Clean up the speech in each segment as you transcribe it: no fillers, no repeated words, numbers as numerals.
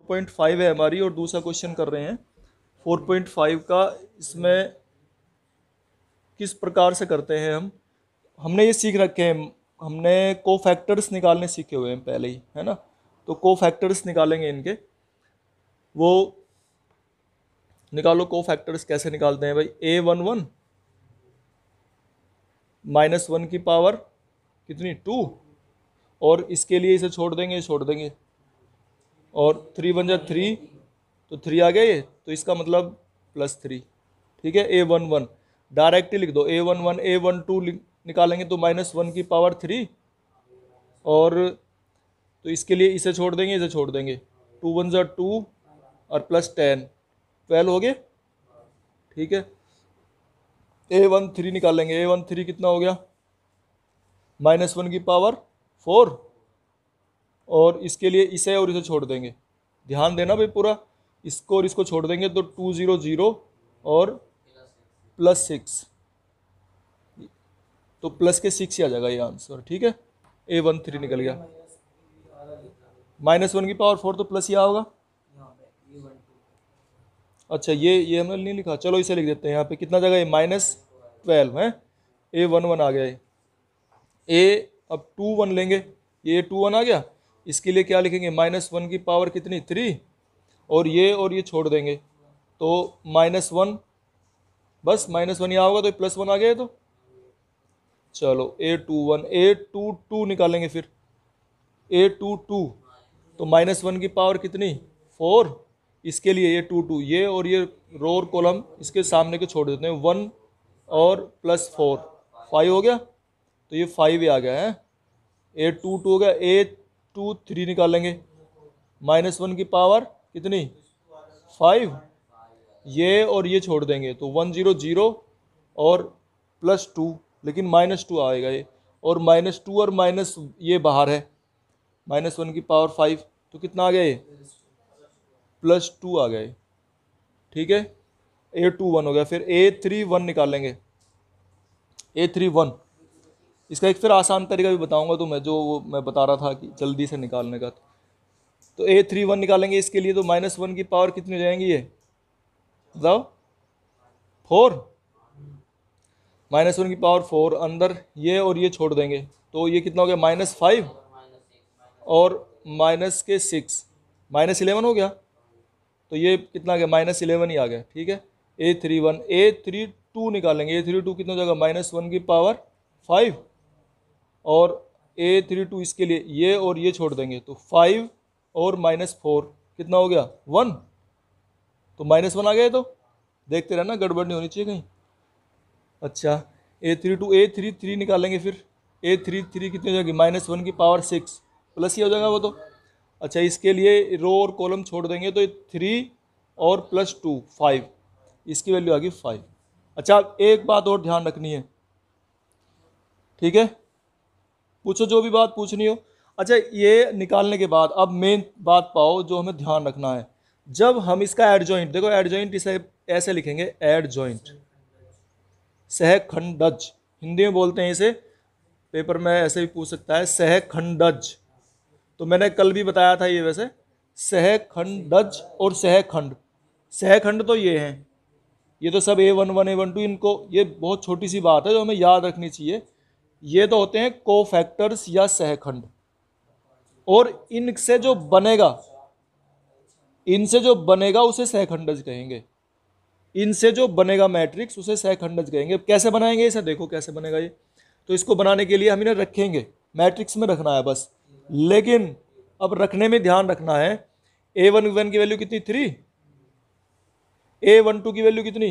4.5 है हमारी और दूसरा क्वेश्चन कर रहे हैं 4.5 का। इसमें किस प्रकार से करते हैं हम, हमने ये सीख रखे हैं, हमने कोफैक्टर्स निकालने सीखे हुए हैं पहले ही, है ना। तो कोफैक्टर्स निकालेंगे इनके, वो निकालो। कोफैक्टर्स कैसे निकालते हैं भाई, A11 -1 की पावर कितनी 2, और इसके लिए इसे छोड़ देंगे, और 3 बन जा 3, तो 3 आ गया ये, तो इसका मतलब +3। ठीक है, A11 डायरेक्टली लिख दो, A11 A12 निकालेंगे तो -1 की पावर 3, और तो इसके लिए इसे छोड़ देंगे, 2 1 जा 2 और +10 12 हो गए। ठीक है, A13 निकालेंगे, A13 कितना हो गया, -1 की पावर 4, और इसके लिए इसे और इसे छोड़ देंगे। ध्यान देना भाई पूरा, इसको और इसको छोड़ देंगे तो 2 0 0 और +6, तो प्लस के 6 ही आ जाएगा ये आंसर। ठीक है, A13 निकल गया, -1 की पावर 4 तो प्लस ही होगा। अच्छा ये हमने नहीं लिखा, चलो इसे लिख देते हैं। यहाँ पे कितना जगह है, -12 है, A11 आ गया है। अब 2 1 लेंगे, ये 2 1 आ गया, इसके लिए क्या लिखेंगे, -1 की पावर कितनी 3, और ये छोड़ देंगे तो -1, बस -1 यहाँ होगा तो +1 आ गया है। तो चलो A22 निकालेंगे, फिर A22 तो -1 की पावर कितनी 4, इसके लिए ये 2 ये और ये रो और कॉलम इसके सामने के छोड़ देते हैं, 1 और +4 5 हो गया, तो ये 5 ही आ गया है। A22 हो गया, A23 निकालेंगे, -1 की पावर कितनी 5, ये और ये छोड़ देंगे तो 1 0 0 और +2, लेकिन -2 आएगा ये, और -2 और माइनस ये बाहर है, -1 की पावर 5, तो कितना आ गया ये +2 आ गए। ठीक है, A21 हो गया। फिर A31 निकालेंगे, A31 इसका एक फिर आसान तरीका भी बताऊंगा तुम्हें, जो वो मैं बता रहा था कि जल्दी से निकालने का। तो A31 निकालेंगे, इसके लिए तो -1 की पावर कितनी हो जाएंगी ये बताओ, 4, -1 की पावर 4, अंदर ये और ये छोड़ देंगे तो ये कितना हो गया, -5 और -6 -11 हो गया, तो ये कितना आ गया, -11 ही आ गया। ठीक है, A31 A32 निकालेंगे, A32 कितना हो जाएगा, -1 की पावर 5, और A32 इसके लिए ये और ये छोड़ देंगे तो 5 और -4 कितना हो गया 1, तो -1 आ गया। तो देखते रहना, गड़बड़ नहीं होनी चाहिए कहीं। अच्छा, A33 निकालेंगे, फिर A33 कितनी हो जाएगी, -1 की पावर 6, प्लस ही हो जाएगा वो तो। अच्छा, इसके लिए रो और कॉलम छोड़ देंगे तो 3 और +2 5, इसकी वैल्यू आ गई 5। अच्छा, एक बात और ध्यान रखनी है, ठीक है, पूछो जो भी बात पूछनी हो। अच्छा, ये निकालने के बाद अब मेन बात पाओ जो हमें ध्यान रखना है, जब हम इसका एडजॉइंट, देखो एडजॉइंट इसे ऐसे लिखेंगे, एडजॉइंट सहखंडज, हिंदी में बोलते हैं इसे, पेपर में ऐसे भी पूछ सकता है सहखंडज। तो मैंने कल भी बताया था ये, वैसे सहखंडज और सहखंड, सहखंड तो ये हैं, ये तो सब A11 A12, इनको ये बहुत छोटी सी बात है जो हमें याद रखनी चाहिए, ये तो होते हैं कोफैक्टर्स या सहखंड, और इनसे जो बनेगा, इनसे जो बनेगा उसे सहखंडज कहेंगे, इनसे जो बनेगा मैट्रिक्स उसे सहखंडज कहेंगे। कैसे बनाएंगे इसे, देखो कैसे बनेगा ये। तो इसको बनाने के लिए हम इन्हें रखेंगे, मैट्रिक्स में रखना है बस, लेकिन अब रखने में ध्यान रखना है, A11 की वैल्यू कितनी 3, A12 की वैल्यू कितनी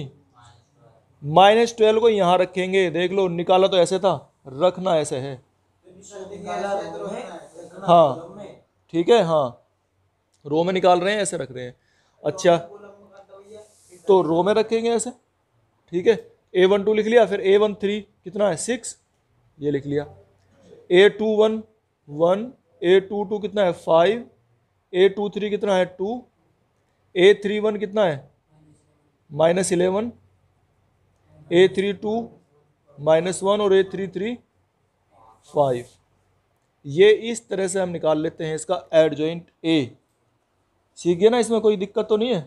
-12 को यहां रखेंगे, देख लो निकाला तो ऐसे था, रखना ऐसे है। हाँ ठीक है, हाँ रो में निकाल रहे हैं, ऐसे रख रहे हैं। अच्छा, तो रो में रखेंगे ऐसे, ठीक है। A12 लिख लिया, फिर A13 कितना है 6, ये लिख लिया। A21 1, A22 कितना है 5, A23 कितना है 2, A31 कितना है -11, A32 -1 और A33 5। ये इस तरह से हम निकाल लेते हैं इसका एडजॉइंट A। सीख गए ना, इसमें कोई दिक्कत तो नहीं है?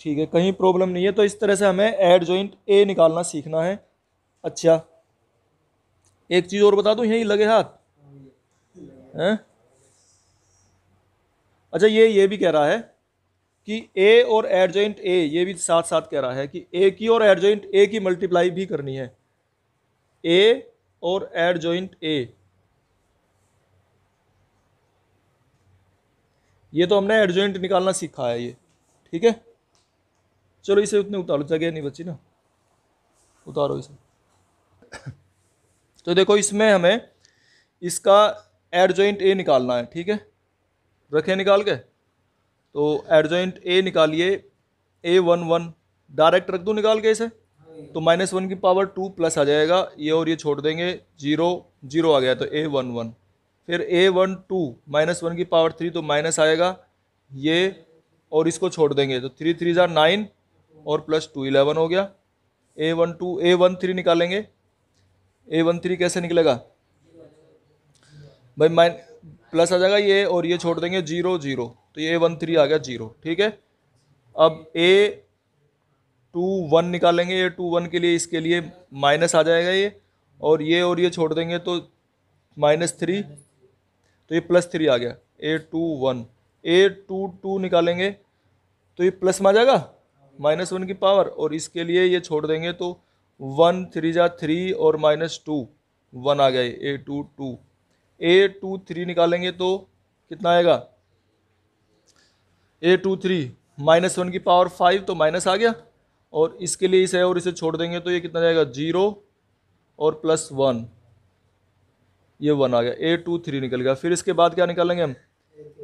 ठीक है, कहीं प्रॉब्लम नहीं है। तो इस तरह से हमें एड जॉइंट ए निकालना सीखना है। अच्छा, एक चीज़ और बता दूं, यहीं लगे हाथ हैं। अच्छा, ये भी कह रहा है कि ए और एडजॉइंट ए, ये भी साथ साथ कह रहा है कि ए की और एडजॉइंट ए की मल्टीप्लाई भी करनी है। ए और एडजॉइंट ए, ये तो हमने एडजॉइंट निकालना सीखा है ये। ठीक है, चलो इसे उतने उतारो, जगह नहीं बची ना, उतारो इसे। तो देखो, इसमें हमें इसका एडजॉइंट ए निकालना है। ठीक है, रखे निकाल के। तो एडजॉइंट ए निकालिए, ए 1 1, डायरेक्ट रख दूँ निकाल के इसे, तो -1 की पावर 2 प्लस आ जाएगा, ये और ये छोड़ देंगे, 0 0 आ गया, तो ए 1 1। फिर ए 1 2, -1 की पावर 3, तो माइनस आएगा ये, और इसको छोड़ देंगे, तो 3 3 9 और +2 11 हो गया। ए 1 2, ए 1 3 निकालेंगे। ए 1 3 कैसे निकलेगा भाई? प्लस आ जाएगा ये, और ये छोड़ देंगे 0 0, तो ये 1 3 आ गया 0। ठीक है, अब ए 2 1 निकालेंगे। ये 2 1 के लिए, इसके लिए माइनस आ जाएगा ये, और ये छोड़ देंगे, तो -3, तो ये +3 आ गया। ए 2 1, ए 2 2 निकालेंगे, तो ये प्लस में आ जाएगा -1 की पावर, और इसके लिए ये छोड़ देंगे, तो 1 3 3 और -2 1 आ गया। ए 2 2, ए 2 3 निकालेंगे, तो कितना आएगा? ए 2 3, -1 की पावर 5, तो माइनस आ गया, और इसके लिए इसे और इसे छोड़ देंगे, तो ये कितना जाएगा? 0 और +1, ये 1 आ गया। ए 2 3 निकल गया। फिर इसके बाद क्या निकालेंगे हम?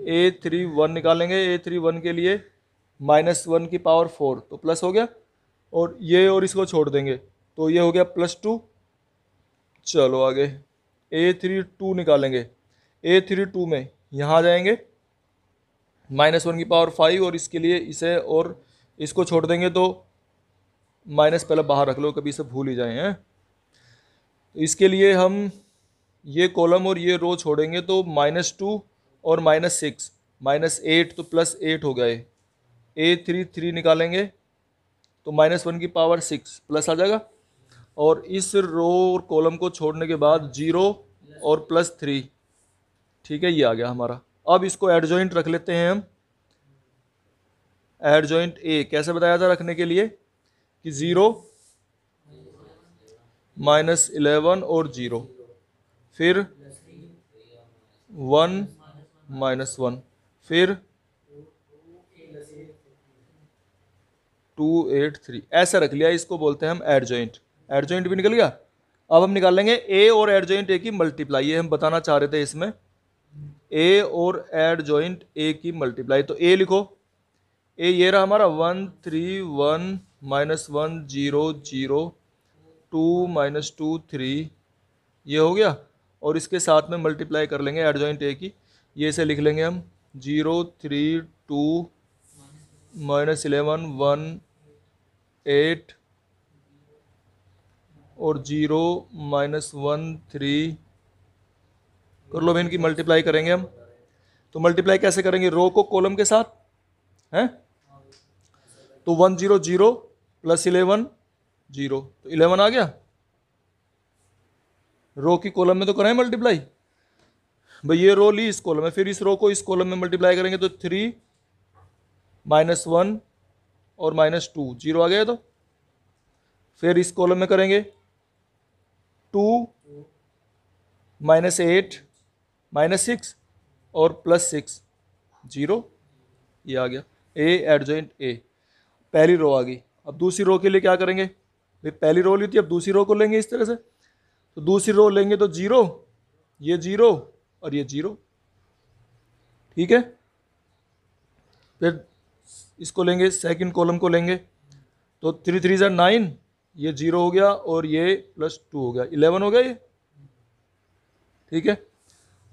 ए 3 1 निकालेंगे। ए 3 1 के लिए -1 की पावर 4, तो प्लस हो गया, और ये और इसको छोड़ देंगे, तो ये हो गया +2। चलो आगे, ए 3 2 निकालेंगे। ए 3 2 में यहाँ आ जाएंगे, -1 की पावर 5, और इसके लिए इसे और इसको छोड़ देंगे, तो माइनस पहले बाहर रख लो, कभी इसे भूल ही जाए हैं। तो इसके लिए हम ये कॉलम और ये रो छोड़ेंगे, तो -2 और -6, -8, तो +8 हो गए। ए 3 3 निकालेंगे, तो -1 की पावर 6 प्लस आ जाएगा, और इस रो और कॉलम को छोड़ने के बाद 0 और +3। ठीक है, ये आ गया हमारा। अब इसको एडजॉइंट रख लेते हैं हम। एडजॉइंट ए कैसे बताया था रखने के लिए? कि 0 -11 और 0, फिर 1 -1, फिर 2 8 3, ऐसा रख लिया। इसको बोलते हैं हम एडजॉइंट। एडजॉइंट भी निकल गया। अब हम निकालेंगे ए और एडजॉइंट ए की मल्टीप्लाई। ये हम बताना चाह रहे थे इसमें, ए और एडजॉइंट ए की मल्टीप्लाई। तो ए लिखो, ए ये रहा हमारा 1 3 1 -1 0 0 2 -2 3, ये हो गया, और इसके साथ में मल्टीप्लाई कर लेंगे एडजॉइंट ए की। ये से लिख लेंगे हम 0 3 2 -11 1 8 और 0 -1 3। कर लो, इनकी मल्टीप्लाई करेंगे हम। तो मल्टीप्लाई कैसे करेंगे? रो को कॉलम के साथ हैं, तो 1 0 0 +11 0, तो 11 आ गया। रो की कॉलम में तो कराएं मल्टीप्लाई भाई, ये रो ली इस कॉलम में, फिर इस रो को इस कॉलम में मल्टीप्लाई करेंगे, तो 3 -1 और -2 0 आ गया। तो फिर इस कॉलम में करेंगे 2 -8 -6 और +6 0, ये आ गया। ए एडजॉइंट ए, पहली रो आ गई। अब दूसरी रो के लिए क्या करेंगे भाई? पहली रो ली थी, अब दूसरी रो को लेंगे इस तरह से, तो दूसरी रो लेंगे, तो 0, ये 0 और ये 0। ठीक है, फिर इसको लेंगे, सेकंड कॉलम को लेंगे, तो 3 3 9, ये 0 हो गया, और ये +2 हो गया, 11 हो गया ये। ठीक है,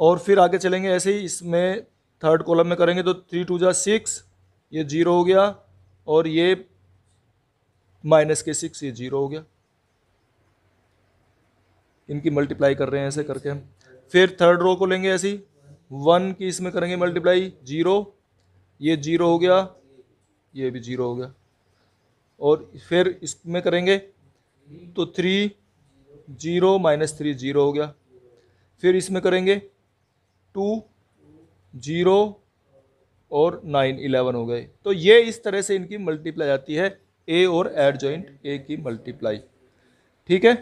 और फिर आगे चलेंगे ऐसे ही, इसमें थर्ड कॉलम में करेंगे, तो 3 2 6, ये 0 हो गया, और ये -6, ये 0 हो गया। इनकी मल्टीप्लाई कर रहे हैं ऐसे करके हम। फिर थर्ड रो को लेंगे ऐसे ही, 1 की इसमें करेंगे मल्टीप्लाई, 0, ये 0 हो गया, ये भी 0 हो गया। और फिर इसमें करेंगे तो 3 0 -3 0 हो गया। फिर इसमें करेंगे 2 0 और 9 11 हो गए। तो ये इस तरह से इनकी मल्टीप्लाई आती है, ए और एडजॉइंट ए की मल्टीप्लाई। ठीक है।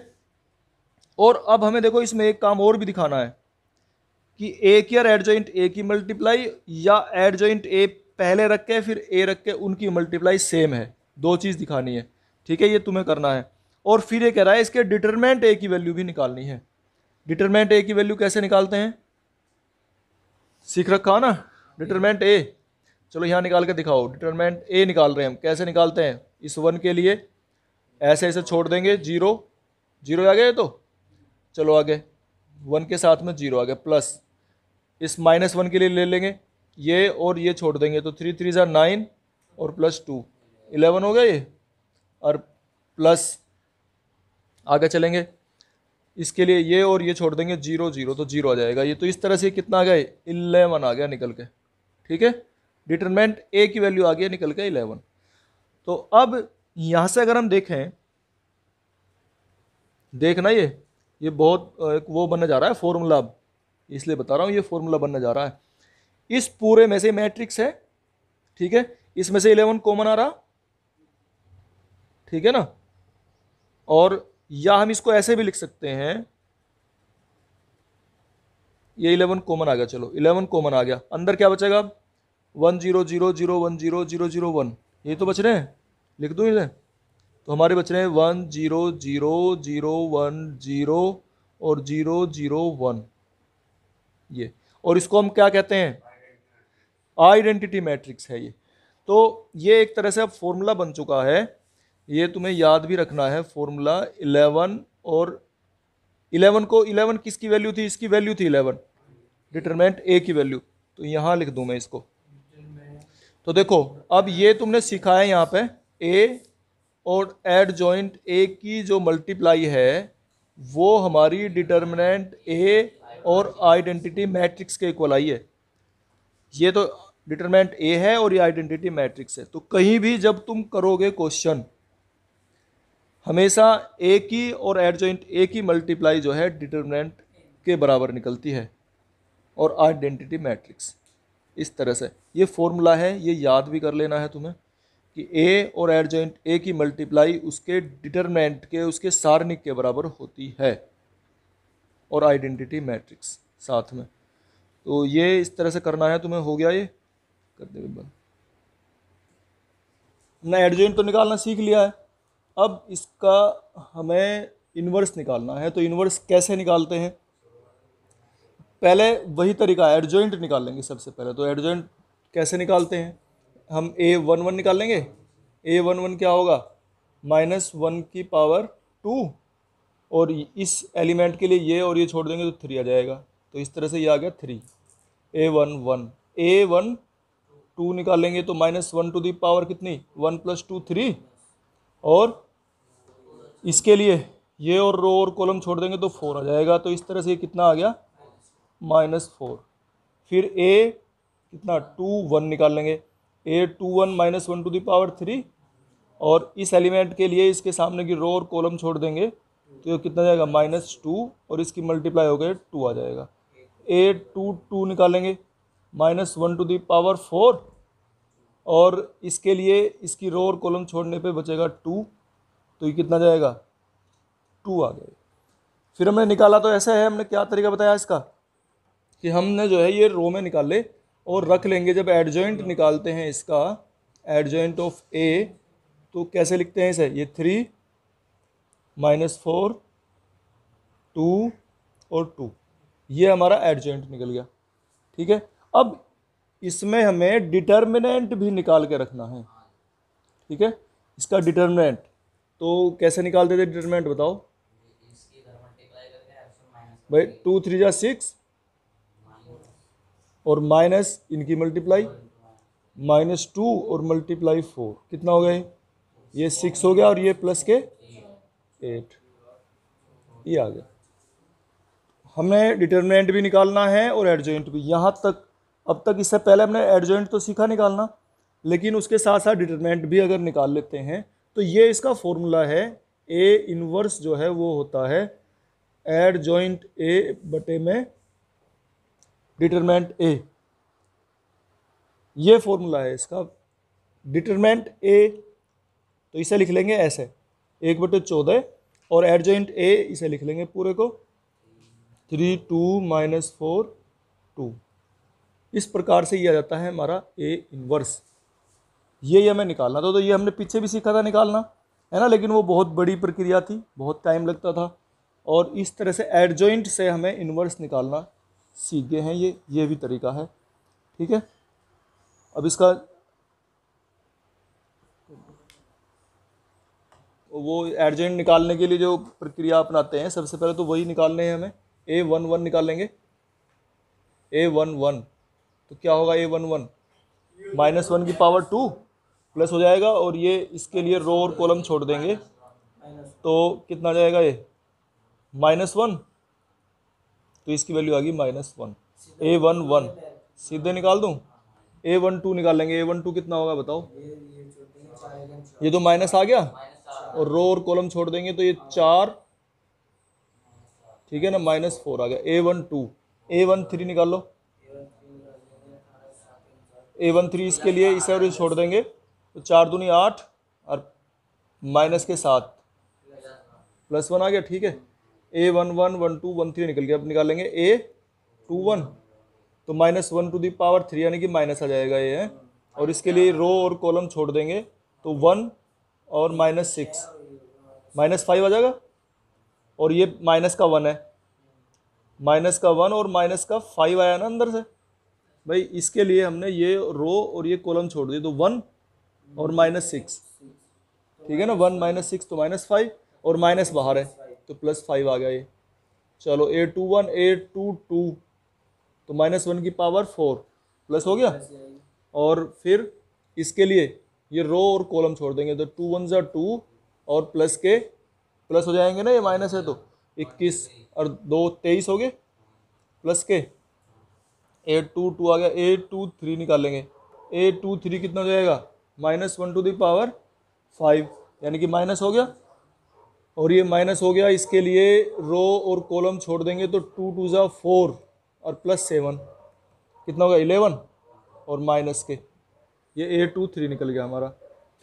और अब हमें देखो इसमें एक काम और भी दिखाना है कि ए की और एडजॉइंट ए की मल्टीप्लाई या एडजॉइंट ए पहले रख के फिर ए रख के उनकी मल्टीप्लाई सेम है। दो चीज़ दिखानी है। ठीक है, ये तुम्हें करना है। और फिर ये कह रहा है इसके डिटरमिनेंट ए की वैल्यू भी निकालनी है। डिटरमिनेंट ए की वैल्यू कैसे निकालते हैं, सीख रखा हो ना, डिटरमिनेंट ए। चलो यहाँ निकाल के दिखाओ। डिटरमिनेंट ए निकाल रहे हैं हम, कैसे निकालते हैं। इस 1 के लिए ऐसे ऐसे छोड़ देंगे, 0 0 आ गया। तो चलो आगे 1 के साथ में 0 आ गया, प्लस इस -1 के लिए ले लेंगे ये और ये छोड़ देंगे, तो 3 3 9 और प्लस 2 11 हो गया ये। और प्लस आगे चलेंगे, इसके लिए ये और ये छोड़ देंगे, 0 0 तो 0 आ जाएगा ये। तो इस तरह से कितना आ गया, 11 आ गया निकल के। ठीक है, डिटरमिनेंट ए की वैल्यू आ गया निकल के 11। तो अब यहां से अगर हम देखें, देखना ये बहुत वो बनने जा रहा है फॉर्मूला, इसलिए बता रहा हूँ ये फॉर्मूला बनने जा रहा है। इस पूरे में से मैट्रिक्स है, ठीक है, इसमें से 11 कॉमन आ रहा, ठीक है ना। और या हम इसको ऐसे भी लिख सकते हैं, ये 11 कॉमन आ गया। चलो 11 कॉमन आ गया, अंदर क्या बचेगा, 1 0 0 0 1 0 0 0 1, ये तो बच रहे हैं। लिख दूँ इसे, तो हमारे बच रहे हैं 1 0 0 0 1 0 और 0 0 1 ये। और इसको हम क्या कहते हैं, आइडेंटिटी मैट्रिक्स है ये। तो ये एक तरह से अब फॉर्मूला बन चुका है, ये तुम्हें याद भी रखना है फॉर्मूला। 11 और 11 को 11 किसकी वैल्यू थी, इसकी वैल्यू थी 11, डिटरमिनेंट ए की वैल्यू। तो यहाँ लिख दूँ मैं इसको। तो देखो अब ये तुमने सीखा है यहाँ पे ए और एडजॉइंट ए की जो मल्टीप्लाई है वो हमारी डिटरमिनेंट ए और आइडेंटिटी मैट्रिक्स के इक्वल आई है। ये तो डिटरमिनेंट ए है और ये आइडेंटिटी मैट्रिक्स है। तो कहीं भी जब तुम करोगे क्वेश्चन, हमेशा ए की और एडजॉइंट ए की मल्टीप्लाई जो है डिटरमिनेंट के बराबर निकलती है और आइडेंटिटी मैट्रिक्स। इस तरह से ये फॉर्मूला है, ये याद भी कर लेना है तुम्हें कि ए और एडजॉइंट ए की मल्टीप्लाई उसके डिटरमिनेंट के, उसके सारणिक के बराबर होती है और आइडेंटिटी मैट्रिक्स साथ में। तो ये इस तरह से करना है तुम्हें। हो गया ये, कर दे बंद। हमने एडजॉइंट तो निकालना सीख लिया है, अब इसका हमें इन्वर्स निकालना है। तो इन्वर्स कैसे निकालते हैं, पहले वही तरीका, एडजॉइंट निकाल सबसे पहले। तो एडजॉइंट कैसे निकालते हैं, हम a11 निकाल लेंगे। a11 क्या होगा, -1 की पावर 2 और इस एलिमेंट के लिए ये और ये छोड़ देंगे तो 3 आ जाएगा। तो इस तरह से ये आ गया 3, a11। a1 2 निकालेंगे तो -1 टू दी पावर कितनी, 1 + 2 3। और इसके लिए ये और रो और कॉलम छोड़ देंगे तो 4 आ जाएगा। तो इस तरह से ये कितना आ गया, -4। फिर a कितना 2 1 निकाल लेंगे, a21 -1 टू दी पावर 3। और इस एलिमेंट के लिए इसके सामने की रो और कॉलम छोड़ देंगे तो ये कितना जाएगा, -2 और इसकी मल्टीप्लाई हो गए 2 आ जाएगा। a2 2 निकालेंगे, -1 टू दी पावर 4 और इसके लिए इसकी रो और कॉलम छोड़ने पे बचेगा 2, तो ये कितना जाएगा, 2 आ गए। फिर हमने निकाला तो ऐसा है, हमने क्या तरीका बताया इसका कि हमने जो है ये रो में निकाले और रख लेंगे। जब एडजॉइंट निकालते हैं इसका, एडजॉइंट ऑफ ए, तो कैसे लिखते हैं इसे, ये 3 -4 2 और 2, ये हमारा एडजॉइंट निकल गया। ठीक है, अब इसमें हमें डिटर्मिनेंट भी निकाल के रखना है। ठीक है, इसका डिटर्मिनेंट तो कैसे निकालते थे डिटर्मिनेंट बताओ भाई, 2 3 6 और माइनस इनकी मल्टीप्लाई -2 और मल्टीप्लाई 4, कितना हो गया, ये 6 हो गया और ये प्लस के 8, ये आ गया। हमें डिटर्मिनेंट भी निकालना है और एडजॉइंट भी। यहाँ तक अब तक इससे पहले हमने एडजॉइंट तो सीखा निकालना, लेकिन उसके साथ साथ डिटरमिनेंट भी अगर निकाल लेते हैं तो ये इसका फॉर्मूला है, ए इनवर्स जो है वो होता है एडजॉइंट ए बटे में डिटरमिनेंट ए। ये फॉर्मूला है इसका, डिटरमिनेंट ए तो इसे लिख लेंगे ऐसे 1/14 और एडजॉइंट ए इसे लिख लेंगे पूरे को 3 2 - 4 2। इस प्रकार से ये आ जाता है हमारा ए इनवर्स। ये हमें निकालना था, तो ये हमने पीछे भी सीखा था निकालना, है ना, लेकिन वो बहुत बड़ी प्रक्रिया थी, बहुत टाइम लगता था। और इस तरह से एडजॉइंट से हमें इनवर्स निकालना सीख गए हैं, ये भी तरीका है। ठीक है, अब इसका वो एडजॉइंट निकालने के लिए जो प्रक्रिया अपनाते हैं, सबसे पहले तो वही निकालने हैं हमें। A11 निकालेंगे, A11 तो क्या होगा, A11 -1 की पावर 2 प्लस हो जाएगा, और ये इसके लिए रो और कॉलम छोड़ देंगे तो कितना आ जाएगा, ये -1, तो इसकी वैल्यू आ गई -1। A11 सीधे निकाल दूं, A12 निकालेंगे, A12 कितना होगा बताओ, ये तो माइनस आ गया और रो और कॉलम छोड़ देंगे तो ये 4, ठीक है ना, -4 आ गया। A12 A13 निकाल लो, A13 इसके लिए इसे और इसे छोड़ देंगे तो 4 दूनी 8 और माइनस के 7 +1 आ गया। ठीक है, A11 12 13 निकल गया। अब निकालेंगे A21 तो -1 टू द पावर 3 यानी कि माइनस आ जाएगा ये है, और इसके लिए रो और कॉलम छोड़ देंगे तो 1 और -6 -5 आ जाएगा, और ये माइनस का 1 है, माइनस का 1 और माइनस का 5 आया ना अंदर से भाई, इसके लिए हमने ये रो और ये कॉलम छोड़ दिए तो 1 और -6, ठीक है ना, 1 - 6 तो -5 और माइनस बाहर है तो +5 आ गया ये। चलो A21 A22 तो -1 की पावर 4 प्लस हो गया, और फिर इसके लिए ये रो और कॉलम छोड़ देंगे तो 2 1 = 2 और प्लस के प्लस हो जाएंगे ना, ये माइनस है तो 21 और 2 23 हो गए, प्लस के A22 आ गया। A23 निकालेंगे, A23 कितना हो जाएगा, -1 टू द पावर 5 यानी कि माइनस हो गया, और ये माइनस हो गया, इसके लिए रो और कॉलम छोड़ देंगे तो 2 2 = 4 और +7 कितना होगा 11 और माइनस के, ये A23 निकल गया हमारा।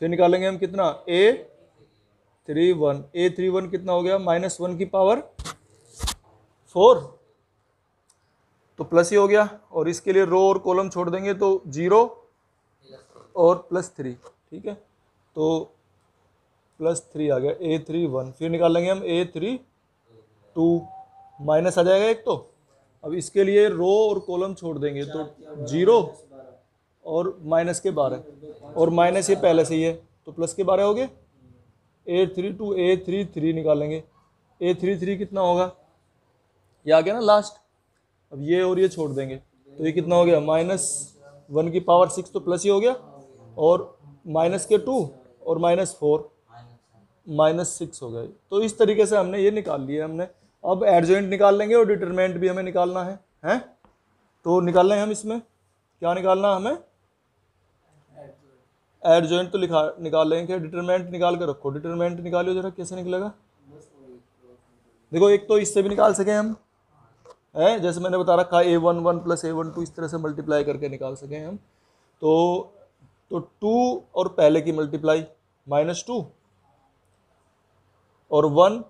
फिर निकालेंगे हम कितना, A31 कितना हो गया, -1 की पावर 4 तो प्लस ही हो गया, और इसके लिए रो और कॉलम छोड़ देंगे तो 0 और +3, ठीक है, तो +3 आ गया A31। फिर निकालेंगे हम A32 माइनस आ जाएगा एक तो, अब इसके लिए रो और कॉलम छोड़ देंगे तो 0 और माइनस के 12, और माइनस ये पहले से ही है तो प्लस के 12 हो गए। A32 A33 निकालेंगे, A33 कितना होगा, ये आ गया ना लास्ट, अब ये और ये छोड़ देंगे तो ये कितना हो गया, -1 की पावर 6 तो प्लस ही हो गया, और माइनस के 2 और -4 -6 हो गए। तो इस तरीके से हमने ये निकाल लिया हमने। अब एडजॉइंट निकाल लेंगे और डिटरमिनेंट भी हमें निकालना है तो निकाल लें हम इसमें, क्या निकालना हमें, एडजॉइंट तो निकाल लेंगे, डिटरमिनेंट निकाल के रखो, डिटरमिनेंट निकालो जरा, कैसे निकलेगा, देखो एक तो इससे भी निकाल सके हम, है जैसे मैंने बता रखा A11 + A12 इस तरह से मल्टीप्लाई करके निकाल सकें हम, तो 2 और पहले की मल्टीप्लाई -2 और 1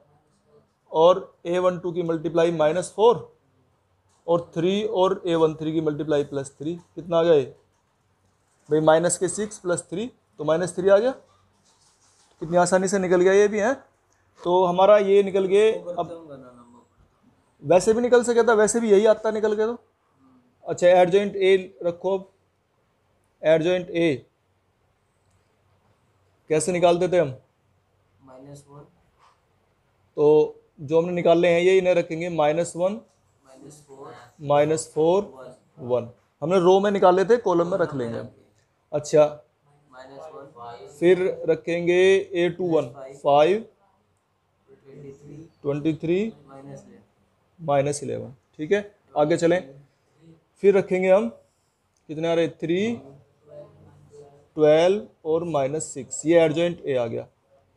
और A12 की मल्टीप्लाई -4 और 3 और A13 की मल्टीप्लाई +3 कितना आ गया भाई, माइनस के 6 + 3 तो -3 आ गया। कितनी आसानी से निकल गया ये भी है, तो हमारा ये निकल गए। अब वैसे भी निकल सके था, वैसे भी यही आता निकल के तो। अच्छा एडजॉइंट ए रखो, अब एडजॉइंट ए कैसे निकालते थे हम, -1 तो जो हमने निकाले हैं ये इन्हें रखेंगे -1 -4 1, हमने रो में निकाले थे, कॉलम में रख लेंगे हम। अच्छा फिर रखेंगे A21 5 23 -11, ठीक है, आगे चलें। फिर रखेंगे हम कितने आ रहे, 3, 12 और -6, ये एडजॉइंट ए आ गया।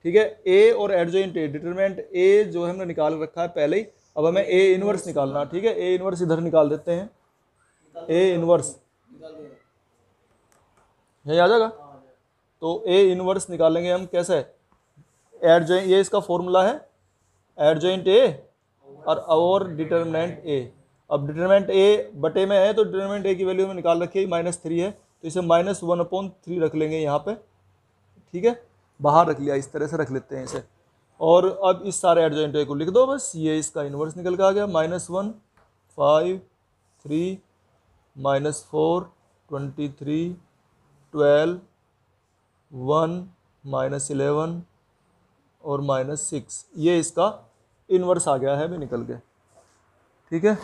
ठीक है, ए और एडजॉइंट ए, डिटरमिनेंट ए जो है हमने निकाल रखा है पहले ही, अब हमें ए इनवर्स निकालना। ठीक है, ए इनवर्स इधर निकाल देते हैं, ए इनवर्स यही आ जाएगा। तो ए इनवर्स निकालेंगे हम कैसे, एडजॉइंट, ये इसका फॉर्मूला है, एडजॉइंट ए और डिटरमिनेंट ए। अब डिटरमिनेंट ए बटे में है तो डिटरमिनेंट ए की वैल्यू में निकाल रखी है, -3 है, तो इसे -1/3 रख लेंगे यहाँ पे। ठीक है, बाहर रख लिया, इस तरह से रख लेते हैं इसे। और अब इस सारे एडजॉइंट ए को लिख दो बस, ये इसका इन्वर्स निकल के आ गया, -1, 5, 3, -4, 23, 12, 1, -11 और -6, ये इसका इन्वर्स आ गया है अभी निकल के। ठीक है।